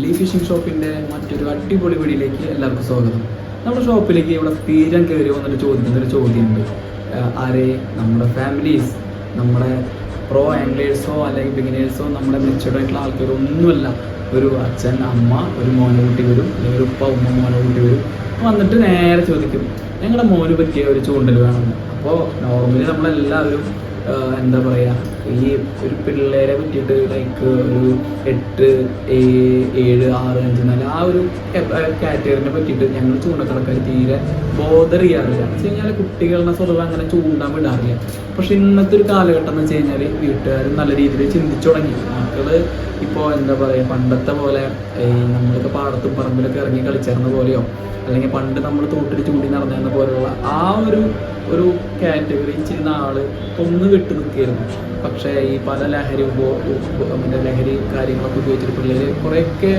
Lee phishing ഷോപ്പിൻ്റെ മറ്റൊരു അടിപൊളി വീഡിയോയിലേക്ക് എല്ലാവർക്കും സ്വാഗതം. നമ്മുടെ ഷോപ്പിലേക്ക് ഇവിടെ സ്ഥിരം കയറി വന്നിട്ട് ചോദിക്കുന്നൊരു ചോദ്യമുണ്ട്. ആരെ നമ്മുടെ ഫാമിലീസ്, നമ്മുടെ പ്രോ ആംഗ്ലേഴ്സോ അല്ലെങ്കിൽ ബിഗിനേഴ്സോ നമ്മുടെ മെച്ചൂർഡായിട്ടുള്ള ആൾക്കാരൊന്നുമല്ല. ഒരു അച്ഛൻ അമ്മ ഒരു മോനെ കൂട്ടി വരും, അല്ലെങ്കിൽ ഒരു ഉപ്പ ഉമ്മ മോനെ കൂട്ടി വരും. വന്നിട്ട് നേരെ ചോദിക്കും ഞങ്ങളുടെ മോന് പറ്റിയ ഒരു ചൂണ്ടൽ വേണമെന്ന്. അപ്പോൾ നോർമലി നമ്മളെല്ലാവരും എന്താ പറയുക, ഈ ഒരു പിള്ളേരെ പറ്റിയിട്ട് ലൈക്ക് ഒരു 8, 7, 6, 5, 4 ആ ഒരു കാറ്റഗറിനെ പറ്റിയിട്ട് ഞങ്ങൾ ചൂണ്ടക്കടക്കാർ തീരെ ബോധർ ചെയ്യാറില്ല. എന്ന് വെച്ച് കഴിഞ്ഞാൽ കുട്ടികളെ സ്വതവേ അങ്ങനെ ചൂണ്ടാൻ വിടാറില്ല. പക്ഷെ ഇന്നത്തെ ഒരു കാലഘട്ടം എന്ന് വെച്ച് കഴിഞ്ഞാൽ വീട്ടുകാരും നല്ല രീതിയിൽ ചിന്തിച്ചു തുടങ്ങി. മക്കള് ഇപ്പോൾ എന്താ പറയുക, പണ്ടത്തെ പോലെ നമ്മളൊക്കെ പാടത്തും പറമ്പിലൊക്കെ ഇറങ്ങി കളിച്ചിരുന്ന പോലെയോ അല്ലെങ്കിൽ പണ്ട് നമ്മൾ തോട്ടിൽ ചൂണ്ടി നടന്നിരുന്ന പോലെയുള്ള ആ ഒരു കാറ്റഗറി ചെയ്യുന്ന ആള് ഒന്ന് വിട്ടു നിൽക്കുകയായിരുന്നു. പക്ഷേ ഈ പല ലഹരി കാര്യങ്ങളൊക്കെ ഉപയോഗിച്ചിട്ട് പിള്ളേർ കുറേയൊക്കെ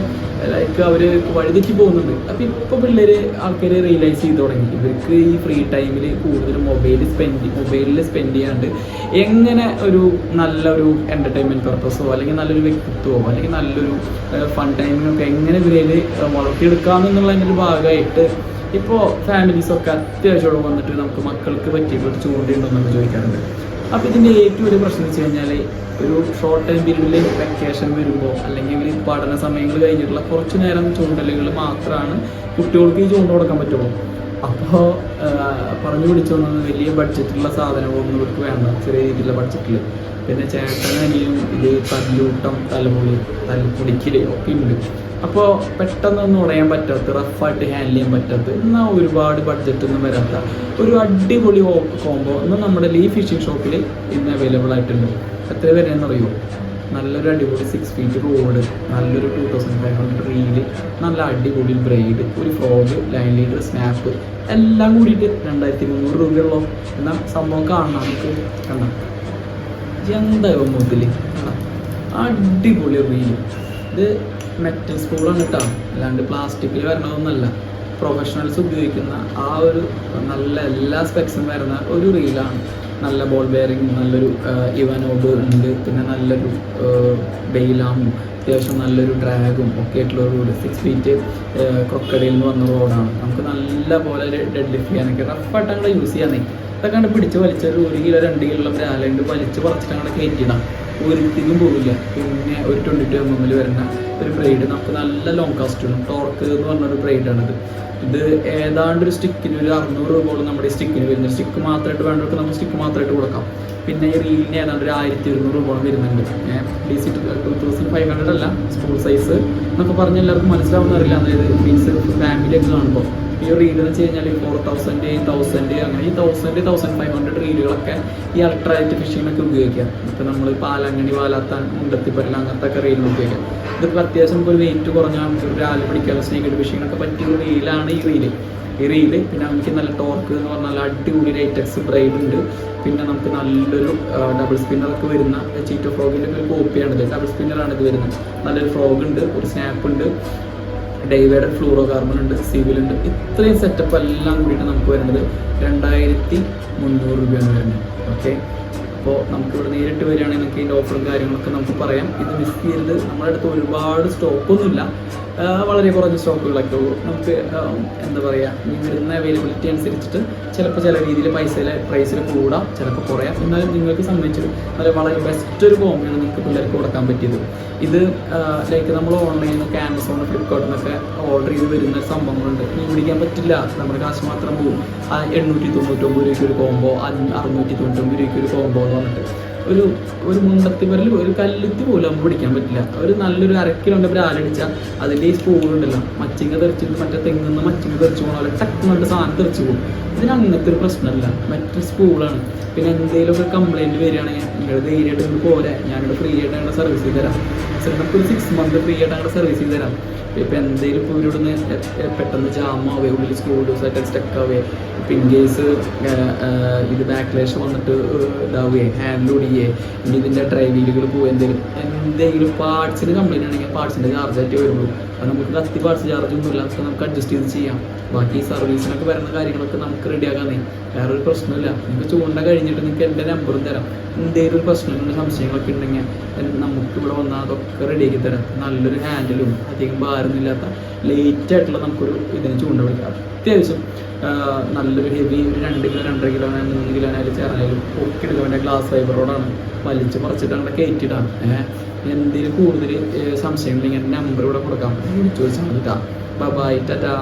ലൈക്ക് അവർ വഴിതെറ്റി പോകുന്നുണ്ട്. അപ്പം ഇപ്പോൾ ആൾക്കാർ റിയലൈസ് ചെയ്ത് തുടങ്ങി ഇവർക്ക് ഈ ഫ്രീ ടൈമിൽ കൂടുതലും മൊബൈലിൽ സ്പെൻഡ് ചെയ്യാണ്ട് എങ്ങനെ ഒരു നല്ലൊരു എൻ്റർടൈൻമെൻറ്റ് പർപ്പസോ അല്ലെങ്കിൽ നല്ലൊരു വ്യക്തിത്വമോ അല്ലെങ്കിൽ നല്ലൊരു ഫൺ ടൈമിനൊക്കെ എങ്ങനെ ഇവരിൽ വളർത്തിയെടുക്കാമെന്നുള്ളതിൻ്റെ ഒരു ഭാഗമായിട്ട് ഇപ്പോൾ ഫാമിലീസൊക്കെ അത്യാവശ്യം വന്നിട്ട് നമുക്ക് മക്കൾക്ക് പറ്റിയ ചൂണ്ടയുണ്ടോന്നൊക്കെ ചോദിക്കാറുണ്ട്. അപ്പോൾ ഇതിൻ്റെ ഏറ്റവും വലിയ പ്രശ്നം എന്ന് വെച്ച് കഴിഞ്ഞാൽ ഒരു ഷോർട്ട് ടൈം പീരീഡിൽ വെക്കേഷൻ വരുമ്പോൾ അല്ലെങ്കിൽ ഇവർ പഠന സമയങ്ങൾ കഴിഞ്ഞിട്ടുള്ള കുറച്ച് നേരം ചൂണ്ടലുകൾ മാത്രമാണ് കുട്ടികൾക്ക് ഈ ചൂണ്ട കൊടുക്കാൻ പറ്റുള്ളൂ. അപ്പോൾ പറഞ്ഞു പിടിച്ചു വന്നത് വലിയ ബഡ്ജറ്റിലുള്ള സാധനങ്ങളൊന്നും ഇവർക്ക് വേണ്ട, ചെറിയ രീതിയിലുള്ള ബഡ്ജറ്റിൽ. പിന്നെ ചേട്ടനും ഇത് തല്ലൂട്ടം തലപ്പൊടിക്കൽ ഒക്കെ ഉണ്ട്. അപ്പോൾ പെട്ടെന്നൊന്നും ഉടയാൻ പറ്റാത്ത, റഫായിട്ട് ഹാൻഡിൽ ചെയ്യാൻ പറ്റാത്ത, എന്നാൽ ഒരുപാട് ബഡ്ജറ്റൊന്നും വരാത്ത ഒരു അടിപൊളി കോംബോ ഇന്ന് നമ്മുടെ ലീ ഫിഷിംഗ് ഷോപ്പിൽ ഇന്ന് അവൈലബിൾ ആയിട്ടുണ്ട്. എത്ര വരെയെന്ന് അറിയുമോ? നല്ലൊരു അടിപൊളി 6 ഫീറ്റ് റോഡ്, നല്ലൊരു 2500 റീല്, നല്ല അടിപൊളി ബ്രൈഡ്, ഒരു ഫ്രോഗ്, ലൈൻ ലീഡർ, സ്നാപ്പ് എല്ലാം കൂടിയിട്ട് 2300 രൂപയുള്ളൂ. എന്നാൽ സംഭവം കാണണം, നമുക്ക് കാണാം. എന്തായാലും മുതൽ അടിപൊളി റീല്. ഇത് മെറ്റൽ സ്പൂളാണ് കേട്ടോ, അല്ലാണ്ട് പ്ലാസ്റ്റിക്കിൽ വരണതൊന്നല്ല. പ്രൊഫഷണൽസ് ഉപയോഗിക്കുന്ന ആ ഒരു നല്ല എല്ലാ സ്പെക്സും വരുന്ന ഒരു റീലാണ്. നല്ല ബോൾ ബെയറിങ്, നല്ലൊരു ഇവനോബ് ഉണ്ട്, പിന്നെ നല്ലൊരു ബെയിലാമും അത്യാവശ്യം നല്ലൊരു ഡ്രാഗും ഒക്കെ ആയിട്ടുള്ള റോഡ്. 6 ഫീറ്റ് ക്രൊക്കഡൈൽ എന്ന് പറഞ്ഞ റോഡാണ്. നമുക്ക് നല്ല പോലെ ഡെഡ് ലിഫ്റ്റ് ചെയ്യാനൊക്കെ റഫായിട്ട് അങ്ങനെ യൂസ് ചെയ്യാനേ. ഇതൊക്കെ കണ്ട് പിടിച്ച് വലിച്ചൊരു 1 കിലോ 2 കിലോ ബ്രാലുണ്ട് വലിച്ച് പറിച്ചിട്ട് അങ്ങനെ കയറ്റിയിടാം, ഒരിക്കലും പോകില്ല. പിന്നെ ഒരു 22 mm വരുന്ന ഒരു ബ്രൈഡ്, നമുക്ക് നല്ല ലോങ് കാസ്റ്റ് ടോർക്ക് എന്ന് പറഞ്ഞൊരു ബ്രൈഡാണിത്. ഇത് ഏതാണ്ട് ഒരു സ്റ്റിക്കിന് ഒരു 600 രൂപയോളം നമ്മുടെ ഈ സ്റ്റിക്കിന് വരുന്നത്. സ്റ്റിക്ക് മാത്രമായിട്ട് വേണ്ടവർക്ക് നമുക്ക് സ്റ്റിക്ക് മാത്രമായിട്ട് കൊടുക്കാം. പിന്നെ ഈ റീലിന് ഏതാണ്ട് ഒരു 1200 രൂപയോളം വരുന്നുണ്ട്. DC 2500 അല്ല, സ്കൂൾ സൈസ് എന്നൊക്കെ പറഞ്ഞ് എല്ലാവർക്കും മനസ്സിലാവുന്നറിയില്ല. അതായത് മീൻസ് ഫാമിലിയൊക്കെ കാണുമ്പോൾ ഈ റീലെന്ന് വെച്ച് കഴിഞ്ഞാൽ 4000, 1000 അങ്ങനെ ഈ 1500 റീലുകളൊക്കെ ഈ അൾട്രാലൈറ്റ് ഫിഷിങ്ങിനൊക്കെ ഉപയോഗിക്കാം. ഇപ്പം നമ്മൾ പാലങ്ങണി, വാലാത്താൻ, മുണ്ടത്തിപ്പരൽ അങ്ങനത്തെ ഒക്കെ റീലിന് ഉപയോഗിക്കാം. ഇതിപ്പോൾ അത്യാവശ്യം ഒരു വെയിറ്റ് കുറഞ്ഞാൽ നമുക്ക് ഒരു ആല് പിടിക്കാതെ സ്നേക്ക് ഫിഷിങ്ങിനൊക്കെ പറ്റിയ ഒരു റീലാണ് ഈ റീല്. പിന്നെ നമുക്ക് നല്ല ടോർക്ക് എന്ന് പറഞ്ഞാൽ അടിപൊളി ലൈറ്റക്സ് ബ്രൈഡ് ഉണ്ട്. പിന്നെ നമുക്ക് നല്ലൊരു ഡബിൾ സ്പിന്നറൊക്കെ വരുന്ന ചീറ്റോ ഫ്രോഗിൻ്റെ ഒരു കോപ്പിയാണിത്. ഡബിൾ സ്പിന്നറാണ് ഇത് വരുന്നത്. നല്ലൊരു ഫ്രോഗ് ഉണ്ട്, ഒരു സ്നാപ്പ് ഉണ്ട്, ഡൈവേഡ് ഫ്ലൂറോ കാർബൺ ഉണ്ട്, സിവിലുണ്ട്. ഇത്രയും സെറ്റപ്പ് എല്ലാം കൂടിയിട്ട് നമുക്ക് വരുന്നത് 2300 രൂപയാണ് വരുന്നത്. ഓക്കെ, അപ്പോൾ നമുക്കിവിടെ നേരിട്ട് വരികയാണെങ്കിൽ നമുക്ക് ഇതിൻ്റെ ഓഫറും കാര്യങ്ങളൊക്കെ നമുക്ക് പറയാം. ഇത് മിസ് ചെയ്യരുത്. നമ്മുടെ അടുത്ത് ഒരുപാട് സ്റ്റോക്കൊന്നുമില്ല, വളരെ കുറഞ്ഞ സ്റ്റോക്കുകളൊക്കെ ഉള്ളൂ. നമുക്ക് എന്താ പറയുക, ഈ വരുന്ന അവൈലബിലിറ്റി അനുസരിച്ചിട്ട് ചിലപ്പോൾ ചില രീതിയിൽ പ്രൈസിൽ കൂടാം, ചിലപ്പോൾ കുറയാം. എന്നാലും നിങ്ങൾക്ക് സംബന്ധിച്ചിട്ട് വളരെ ബെസ്റ്റ് ഒരു കോമ്പാണ് നിങ്ങൾക്ക് പിള്ളേർക്ക് കൊടുക്കാൻ പറ്റിയത്. ഇത് ലൈക്ക് നമ്മൾ ഓൺലൈനിൽ നിന്നൊക്കെ ആമസോൺ, ഫ്ലിപ്കാർട്ടിൽ നിന്നൊക്കെ ഓർഡർ ചെയ്ത് വരുന്ന സംഭവങ്ങളുണ്ട്. മീൻ പിടിക്കാൻ പറ്റില്ല, നമ്മുടെ കാശ് മാത്രം പോകും. 899 രൂപയ്ക്ക് ഒരു കോംബോ, 699 രൂപയ്ക്ക് ഒരു കോംബോ എന്ന് പറഞ്ഞിട്ട് ഒരു മുണ്ടത്തിപ്പരൽ ഒരു കല്ലുത്തി പോലും നമുക്ക് പിടിക്കാൻ പറ്റില്ല. ഒരു നല്ലൊരു 1/2 കിലോൻ്റെ ബ്രാലടിച്ചാൽ അതിൻ്റെ ഈ സ്പൂളുണ്ടല്ലോ, മച്ചിങ്ങ തെറിച്ചിട്ട് മറ്റേ തെങ്ങുന്ന മച്ചിങ്ങ തെറിച്ച് പോകണം, പോലെ ടക്ക് കൊണ്ട് സാധനം തെറിച്ച് പോകും. ഇതിന് അങ്ങനത്തെ ഒരു പ്രശ്നമല്ല, മറ്റൊരു സ്പൂളാണ്. പിന്നെ എന്തെങ്കിലുമൊക്കെ കംപ്ലയിൻറ്റ് വരികയാണെങ്കിൽ നിങ്ങൾ ധൈര്യമായിട്ട് നിങ്ങൾ പോരെ, ഞാനിവിടെ ഫ്രീ ആയിട്ട് ഞങ്ങളുടെ സർവീസ് ചെയ്ത് തരാം. നമുക്കൊരു 6 മന്ത് ഫ്രീ ആയിട്ട് ഞങ്ങളുടെ സർവീസ് ചെയ്ത് തരാം. ഇപ്പോൾ എന്തെങ്കിലും ഇപ്പോൾ ഇവരോടൊന്ന് പെട്ടെന്ന് ജാമാവേ, ഉള്ളിൽ സ്ക്രൂ ലൂസായിട്ട് സ്റ്റക്കാവേ, ഇപ്പം ഇൻ കേസ് ഇത് ബാക്ക്ലാഷ് വന്നിട്ട് ഇതാവുകയെ, ഹാൻഡിൽ ഓടിയേ, ഇനി ഇതിൻ്റെ ഡ്രൈവീലുകൾ പോവുക, എന്തെങ്കിലും പാർട്സിന് കംപ്ലയിൻ്റ് ആണെങ്കിൽ പാർട്സിൻ്റെ ചാർജായിട്ട് വരുള്ളൂ. അത് നമുക്ക് കത്തി പാർട്സ് ചാർജൊന്നുമില്ല, അതൊക്കെ നമുക്ക് അഡ്ജസ്റ്റ് ചെയ്ത് ചെയ്യാം. ബാക്കി സർവീസിനൊക്കെ വരുന്ന കാര്യങ്ങളൊക്കെ നമുക്ക് റെഡിയാക്കാന്നേ, വേറൊരു പ്രശ്നമില്ല. നിങ്ങൾക്ക് ചൂണ്ട കഴിഞ്ഞിട്ട് നിങ്ങൾക്ക് എൻ്റെ നമ്പറും തരാം. എന്തെങ്കിലും ഒരു പ്രശ്നങ്ങളും സംശയങ്ങളൊക്കെ ഉണ്ടെങ്കിൽ നമുക്ക് ഇവിടെ വന്നാൽ അതൊക്കെ ഒക്കെ റെഡിയാക്കി തരാം. നല്ലൊരു ഹാൻഡിലും അധികം ഭാരമൊന്നുമില്ലാത്ത ലൈറ്റ് ആയിട്ടുള്ള നമുക്കൊരു ഇതിന് ചൂണ്ട പിടിക്കാം. അത്യാവശ്യം നല്ലൊരു ഹെവി ഒരു 2 കിലോ 2.5 കിലോ 3 കിലോ ആയാലും ചേർന്നായാലും ഒക്കെ എടുക്കാൻ വേണ്ട ഗ്ലാസ് ഫൈബറോടാണ് വലിച്ച് പറിച്ചിട്ട് അങ്ങനെ കയറ്റിയിടാം. എന്തെങ്കിലും കൂടുതൽ സംശയങ്ങൾ ഇങ്ങനെ നമ്പർ ഇവിടെ കൊടുക്കാം, വിളിച്ചു ചോദിച്ചാൽ മതി. ബൈ ടാറ്റാ.